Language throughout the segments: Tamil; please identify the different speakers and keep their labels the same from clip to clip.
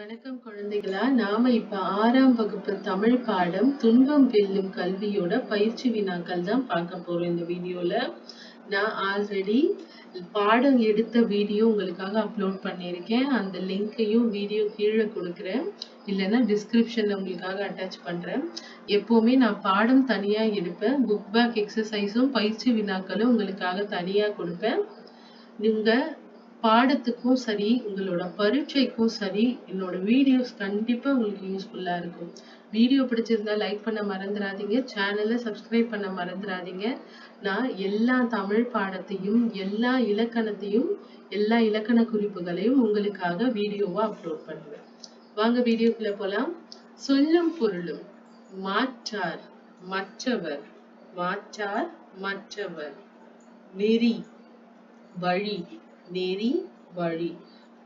Speaker 1: வணக்கம் குழந்தைகளா. நாம இப்ப 6ஆம் வகுப்பு தமிழ் பாடம் துன்பம் வெல்லும் கல்வியோட பயிற்சி வினாக்கள் தான் பார்க்க போறோம். இந்த வீடியோல நான் ஆல்ரெடி பாடம் எடுத்த வீடியோ உங்களுக்காக அப்லோட் பண்ணியிருக்கேன். அந்த லிங்கையும் வீடியோ கீழே கொடுக்குறேன், இல்லைன்னா டிஸ்கிரிப்ஷன்ல உங்களுக்காக அட்டாச் பண்றேன். எப்பவுமே நான் பாடம் தனியா எடுப்பேன், புக் பேக் எக்ஸசைஸும் பயிற்சி வினாக்களும் உங்களுக்காக தனியா கொடுப்பேன். நீங்க பாடத்துக்கும் சரி, உங்களோட பரீட்சைக்கும் சரி, என்னோட வீடியோஸ் கண்டிப்பா உங்களுக்கு யூஸ்ஃபுல்லா இருக்கும். வீடியோ பிடிச்சிருந்தா லைக் பண்ண மறந்துடாதீங்க, சேனலை சப்ஸ்கிரைப் பண்ண மறந்துடாதீங்க. நான் எல்லா தமிழ் பாடத்தையும், எல்லா இலக்கணத்தையும், எல்லா இலக்கண குறிப்புகளையும் உங்களுக்காக வீடியோவா அப்லோட் பண்ணுவேன். வாங்க வீடியோக்குள்ள போலாம். சொல்லும் பொருளும். மாற்றார், மற்றவர். மாற்றார், மற்றவர். நெறி, வழி. நெறி, வழி.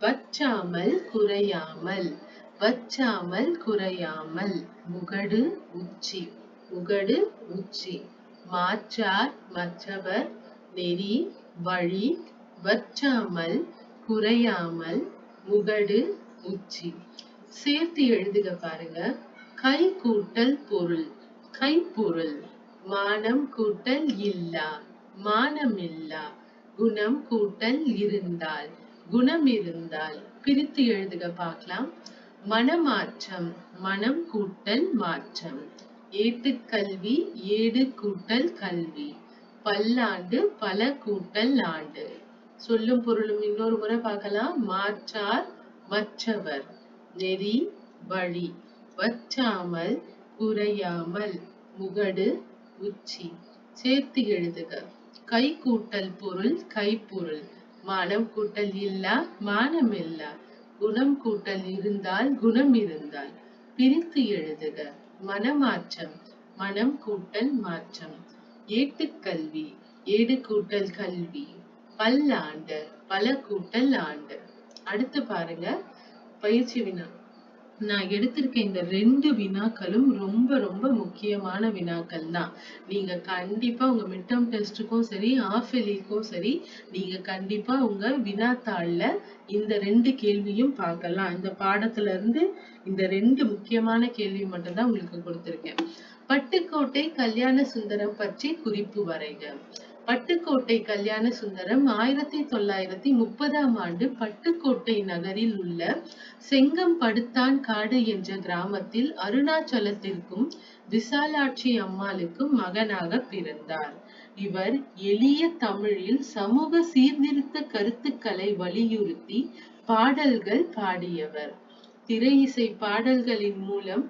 Speaker 1: வற்றாமல் குறையாமல். வற்றாமல் குறையாமல். முகடு, உச்சி. முகடு, உச்சி. மாற்றார், மற்றவர். நெறி, வழி. வற்றாமல் குறையாமல். முகடு, உச்சி. சேர்த்து எழுதுக பாருங்க. கை கூட்டல் பொருள். கைப்பொருள். மானம் கூட்டல் இல்லா. மானமில்லா. குணம் கூட்டல் இருந்தால். குணம் இருந்தால். பிரித்து எழுதுக பார்க்கலாம். மனமாற்றம். மனம் கூட்டல் மாற்றம். ஏட்டுக்கல்வி. ஏடு கூட்டல் கல்வி. பல்லாண்டு. பல கூட்டல் ஆண்டு. சொல்லும் பொருளும் இன்னொரு முறை பார்க்கலாம். மாற்றார், மற்றவர். நெறி, வழி. வற்றாமல் குறையாமல். முகடு, உச்சி. சேர்த்து எழுதுக. கை கூட்டல் பொருள். கைப்பொருள். மானம் கூட்டல் இல்லா. மானமில்லா. குணம் கூட்டல் இருந்தால். குணம் இருந்தால். பிரித்து எழுதுக. மனமாற்றம். மனம் கூட்டல் மாற்றம். ஏட்டுக்கல்வி. ஏடு கூட்டல் கல்வி. பல்லாண்டு. பல கூட்டல் ஆண்டு. அடுத்து பாருங்க பயிற்சி வினா. நான் எடுத்திருக்க இந்த 2 வினாக்களும் ரொம்ப ரொம்ப முக்கியமான வினாக்கள் தான். நீங்க கண்டிப்பா உங்க மிட் டேர்ம் டெஸ்ட்டுக்கும் சரி, ஆஃப் இயர்லிக்கும் சரி, நீங்க கண்டிப்பா உங்க வினாத்தாள்ல இந்த 2 கேள்வியும் பார்க்கலாம். இந்த பாடத்துல இருந்து இந்த 2 முக்கியமான கேள்வி மட்டும் தான் உங்களுக்கு கொடுத்திருக்கேன். பட்டுக்கோட்டை கல்யாண சுந்தரம் பற்றி குறிப்பு வரைக. பட்டுக்கோட்டை கல்யாண சுந்தரம் 1930ஆம் ஆண்டு பட்டுக்கோட்டை நகரில் உள்ள செங்கம்படுத்தான் காடு என்ற கிராமத்தில் அருணாச்சலத்திற்கும் விசாலாட்சி அம்மாளுக்கும் மகனாக பிறந்தார். இவர் எளிய தமிழில் சமூக சீர்திருத்த கருத்துக்களை வலியுறுத்தி பாடல்கள் பாடியவர். திரை இசை பாடல்களின் மூலம்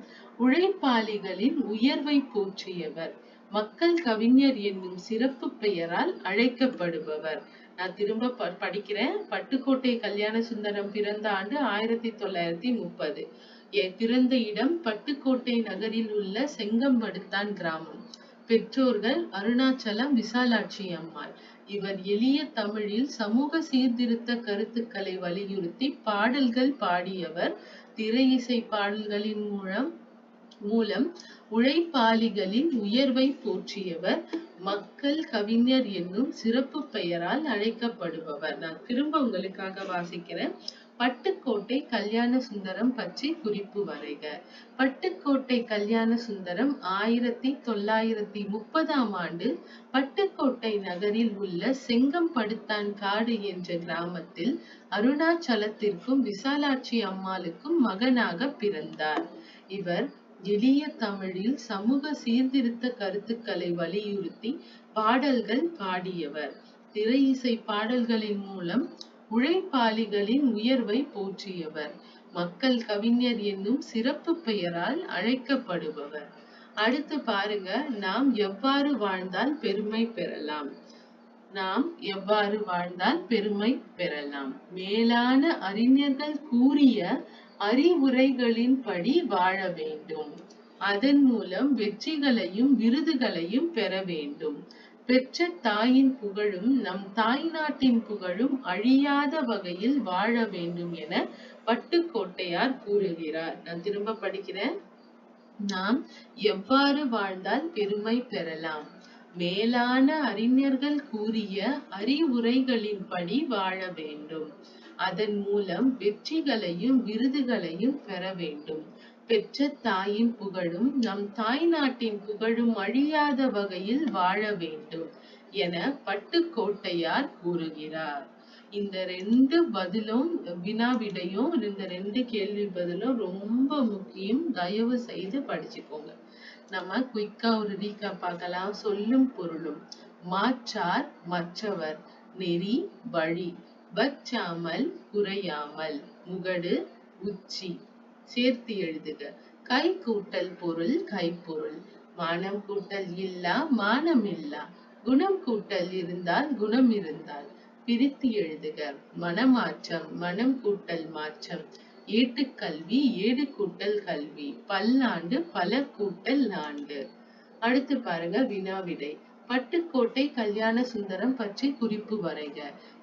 Speaker 1: உழைப்பாளிகளின் உயர்வை போற்றியவர். மக்கள் கவிஞர் என்னும் சிறப்பு பெயரால் அழைக்கப்படுபவர். நான் திரும்ப படிக்கிறேன். பட்டுக்கோட்டை கல்யாண சுந்தரம் பிறந்த ஆண்டு 1930. பிறந்த இடம் பட்டுக்கோட்டை நகரில் உள்ள செங்கம்படுத்தான் கிராமம். பெற்றோர்கள் அருணாச்சலம், விசாலாட்சி அம்மாள். இவர் எளிய தமிழில் சமூக சீர்திருத்த கருத்துக்களை வலியுறுத்தி பாடல்கள் பாடியவர். திரை இசை பாடல்களின் மூலம் உழைப்பாளிகளின் உயர்வை போற்றியவர். மக்கள் கவிஞர் என்னும் சிறப்பு பெயரால் அழைக்கப்படுபவர். நான் திரும்ப உங்களுக்காக வாசிக்கிறேன். பட்டுக்கோட்டை கல்யாண சுந்தரம் பற்றி குறிப்பு வரைக. பட்டுக்கோட்டை கல்யாண சுந்தரம் 1930ஆம் ஆண்டு பட்டுக்கோட்டை நகரில் உள்ள செங்கம்படுத்தான் காடு என்ற கிராமத்தில் அருணாச்சலத்திற்கும் விசாலாட்சி அம்மாளுக்கும் மகனாக பிறந்தார். இவர் எளிய தமிழில் சமூக சீர்திருத்த கருத்துக்களை வலியுறுத்தி பாடல்கள் பாடியவர். திரை இசை பாடல்களின் மூலம் உழைப்பாளிகளின் உயர்வை போற்றியவர். மக்கள் கவிஞர் என்னும் சிறப்பு பெயரால் அழைக்கப்படுபவர். அடுத்து பாருங்க. நாம் எவ்வாறு வாழ்ந்தால் பெருமை பெறலாம். நாம் எவ்வாறு வாழ்ந்தால் பெருமை பெறலாம். மேலான அறிஞர்கள் கூறிய அறிவுரைகளின்படி வாழ வேண்டும். அதன் மூலம் வெற்றிகளையும் விருதுகளையும் பெற வேண்டும். பெற்ற தாயின் புகழும் நம் தாய் நாட்டின் புகழும் அழியாத வகையில் வாழ வேண்டும் என பட்டுக்கோட்டையார் கூறுகிறார். நான் திரும்ப படிக்கிறேன். நாம் எவ்வாறு வாழ்ந்தால் பெருமை பெறலாம். மேலான அறிஞர்கள் கூறிய அறிவுரைகளின்படி வாழ வேண்டும். அதன் மூலம் வெற்றிகளையும் விருதுகளையும் பெற வேண்டும். பெற்ற தாயின் புகழும் நம் தாய் நாட்டின் புகழும் அழியாத வகையில் வாழ வேண்டும் என பட்டுக்கோட்டையார் கூறுகிறார். இந்த 2 பதிலும் வினாவிடையும் இந்த 2 கேள்வி பதிலும் ரொம்ப முக்கியம். தயவு செய்து படிச்சுக்கோங்க. நம்ம குயிக்கா ஒரு ரீகேப் பார்க்கலாம். சொல்லும் பொருளும். மாற்றார் மற்றவர், நெறி வழி, வச்சாமல் குறையாமல், முகடு உச்சி. சேர்த்து எழுதுக. கை கூட்டல் பொருள் கைப்பொருள். மானம் கூட்டல் இல்லா மானம் இல்லா. குணம் கூட்டல் இருந்தால் குணம் இருந்தால். பிரித்து எழுதுக. மனமாற்றம் மனம் கூட்டல் மாற்றம். ஏட்டுக்கல்வி ஏடு கூட்டல் கல்வி. பல்லாண்டு பல கூட்டல் ஆண்டு. அடுத்து பாருங்க வினாவிடை. பட்டுக்கோட்டை கல்யாண சுந்தரம் பற்றி குறிப்பு வரைக.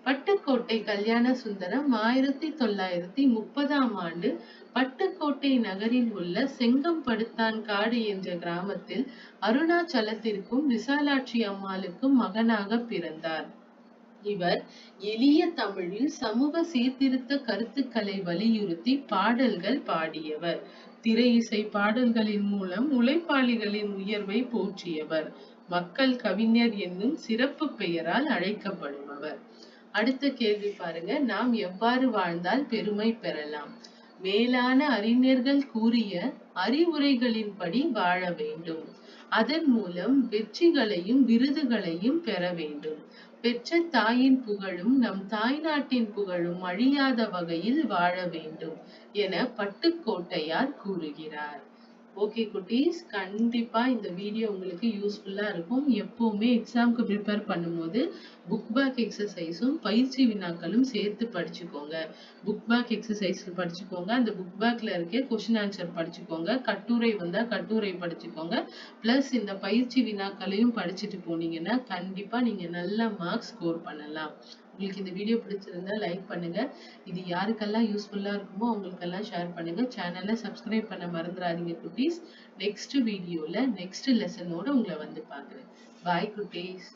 Speaker 1: பட்டுக்கோட்டை கல்யாண சுந்தரம் 1930ஆம் ஆண்டு பட்டுக்கோட்டை நகரில் உள்ள செங்கம்படுத்தான் காடு என்ற கிராமத்தில் அருணாச்சலத்திற்கும் விசாலாட்சி அம்மாளுக்கும் மகனாக பிறந்தார். இவர் எளிய தமிழில் சமூக சீர்திருத்த கருத்துக்களை வலியுறுத்தி பாடல்கள் பாடியவர். திரை இசை பாடல்களின் மூலம் உழைப்பாளிகளின் உயர்வை போற்றியவர். மக்கள் கவிஞர் என்னும் சிறப்பு பெயரால் அழைக்கப்படுபவர். அடுத்த கேள்வி பாருங்க. நாம் எவ்வாறு வாழ்ந்தால் பெருமை பெறலாம்? மேலான அறிஞர்கள் கூறிய அறிவுரைகளின்படி வாழ வேண்டும். அதன் மூலம் வெற்றிகளையும் விருதுகளையும் பெற வேண்டும். பெற்ற தாயின் புகழும் நம் தாய் நாட்டின் புகழும் அழியாத வகையில் வாழ வேண்டும் என பட்டுக்கோட்டையார் கூறுகிறார். ஓகே குட்டீஸ், கண்டிப்பா இந்த வீடியோ உங்களுக்கு யூஸ்ஃபுல்லா இருக்கும். எப்பவுமே எக்ஸாம்க்கு ப்ரிப்பேர் பண்ணும்போது புக் பேக் எக்ஸசைஸும் பயிற்சி வினாக்களும் சேர்த்து படிச்சுக்கோங்க. புக் பேக் எக்ஸசைஸ் படிச்சுக்கோங்க, அந்த புக் பேக்ல இருக்க கொஸ்டின் ஆன்சர் படிச்சுக்கோங்க, கட்டுரை வந்தா கட்டுரை படிச்சுக்கோங்க, பிளஸ் இந்த பயிற்சி வினாக்களையும் படிச்சுட்டு போனீங்கன்னா கண்டிப்பா நீங்க நல்ல மார்க்ஸ் ஸ்கோர் பண்ணலாம். உங்களுக்கு இந்த வீடியோ பிடிச்சிருந்தா லைக் பண்ணுங்க. இது யாருக்கெல்லாம் யூஸ்ஃபுல்லா இருக்குமோ அவங்களுக்கெல்லாம் ஷேர் பண்ணுங்க. சேனலை சப்ஸ்கிரைப் பண்ண மறந்துடாதீங்க குட்டீஸ். நெக்ஸ்ட் வீடியோல நெக்ஸ்ட் லெசனோட உங்களை வந்து பார்க்குறேன். பாய் குட்டீஸ்.